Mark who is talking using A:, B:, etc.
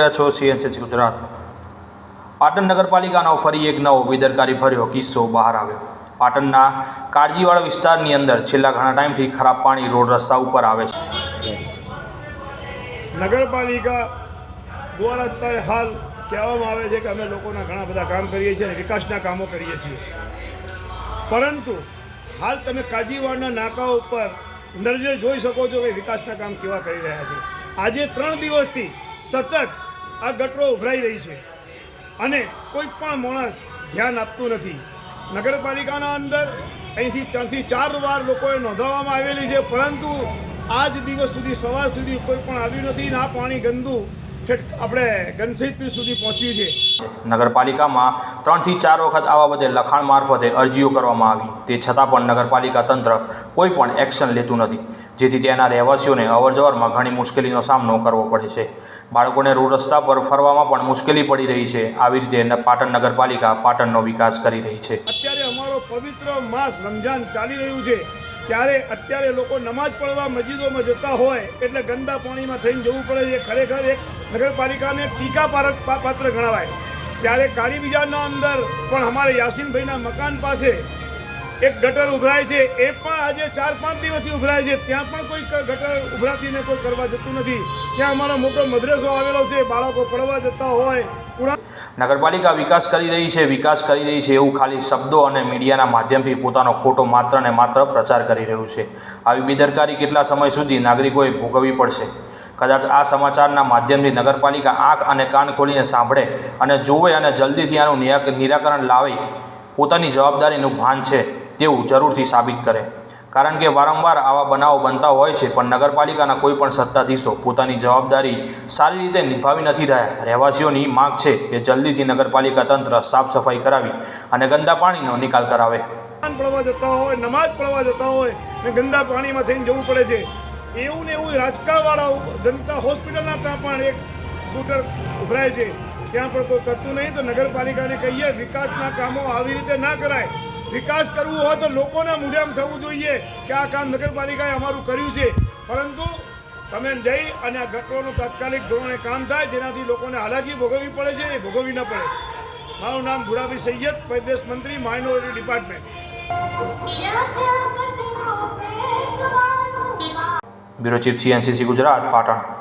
A: રહ્યા છો સીએનસીસી ગુજરાત। પાટણ નગરપાલિકાનો ફરી એક નવો બેદરકારી ભર્યો કિસ્સો બહાર આવ્યો। પાટણના કાળજીવાળા વિસ્તારની અંદર છેલ્લા ઘણા ટાઈમથી ખરાબ પાણી રોડ રસ્તા ઉપર આવે છે।
B: નગરપાલિકા દ્વારા અત્યારે હાલ કહેવામાં આવે છે કે અમે લોકોના ઘણા બધા કામ કરીએ છીએ અને વિકાસના કામો કરીએ છીએ, પરંતુ હાલ તમે કાળજીવાળાના નાકા ઉપર નજરે જોઈ શકો છો કે વિકાસના કામ કેવા કરી રહ્યા છે। આજે 3 દિવસથી સતત આ ગટરો ઉભરાઈ રહી છે અને કોઈ પણ માણસ ધ્યાન આપતું નથી। નગરપાલિકાના અંદર અહીંથી 3 થી 4 વાર લોકોએ નોંધાવવામાં આવેલી છે, પરંતુ આજ દિવસ સુધી સવાર સુધી કોઈ પણ આવ્યું નથી અને આ પાણી ગંદુ આપણે ગંદસહિત સુધી પહોંચ્યું છે।
A: નગરપાલિકામાં 3 થી 4 વખત આવા બધે લખાણ મારફતે અરજીઓ કરવામાં આવી, તે છતાં પણ નગરપાલિકા તંત્ર કોઈ પણ એક્શન લેતું નથી, જેથી તેના રહેવાસીઓને અવરજવરમાં ઘણી મુશ્કેલીનો સામનો કરવો પડે છે। બાળકોને રોડ રસ્તા પર ફરવામાં પણ મુશ્કેલી પડી રહી છે। આવી રીતે પાટણ નગરપાલિકા પાટણનો વિકાસ કરી રહી છે।
B: અત્યારે અમારો પવિત્ર માસ રમઝાન ચાલી રહ્યું છે, ત્યારે અત્યારે લોકો નમાઝ પડવા મસ્જિદોમાં જતા હોય એટલે ગંદા પાણીમાં થઈને જવું પડે છે। ખરેખર એક નગરપાલિકાને ટીકા પાત્ર ગણાવાય। ત્યારે કાળી બજારના અંદર પણ અમારે યાસીનભાઈના મકાન પાસે એક ગટર ઉભરાય છે, એ પણ આજે 4-5 દિવસથી ઉભરાય છે, ત્યાં પણ કોઈ ગટર ઉભરાતી ને કોઈ કરવા જતું નથી। ત્યાં અમારો મોટો મદ્રસો આવેલો છે, બાળકો પડવા જતા હોય।
A: નગરપાલિકા વિકાસ કરી રહી છે એવું ખાલી શબ્દો અને મીડિયાના માધ્યમથી પોતાનો ખોટો માત્ર ને માત્ર પ્રચાર કરી રહ્યું છે। આવી બેદરકારી કેટલા સમય સુધી નાગરિકોએ ભોગવવી પડશે? કદાચ આ સમાચારના માધ્યમથી નગરપાલિકા આંખ અને કાન ખોલીને સાંભળે અને જોવે અને જલ્દીથી આનું નિરાકરણ લાવી પોતાની જવાબદારીનું ભાન છે તેવું જરૂરથી સાબિત કરે, કારણ કે વારંવાર આવા બનાવો બનતા હોય છે, પણ નગરપાલિકાના કોઈ પણ સત્તાધીશો પોતાની જવાબદારી સારી રીતે નિભાવી નથી રહ્યા। રહેવાસીઓની માંગ છે કે જલ્દીથી નગરપાલિકા તંત્ર સાફ સફાઈ કરાવી અને ગંદા પાણીનો નિકાલ કરાવે।
B: પડવા જતા હોય, નમાઝ પડવા જતા હોય ને ગંદા પાણીમાં થઈને જવું પડે છે। એવું ને એવું રાજકારણવાળા જનતા હોસ્પિટલના ત્યાં પણ એક સ્કૂટર ઉભરાય છે, ત્યાં પણ કોઈ કરતું નહીં। તો નગરપાલિકાને કહીએ વિકાસના કામો આવી રીતે ના કરાય। વિકાસ કરવું હોય તો લોકોના મુદ્દામાં થવું જોઈએ કે આ કામ નગરપાલિકાએ અમારું કર્યું છે, પરંતુ તમે જઈ અને આ ગટરોનું તાત્કાલિક ધોરણે કામ થાય જેનાથી લોકોને હાલાકી ભોગવવી પડે છે એ ભોગવવી ન પડે। મારું નામ ભુરાભાઈ સૈયદ, પ્રદેશ મંત્રી, minority department.
A: Bureau chief CNCC Gujarat, Patan.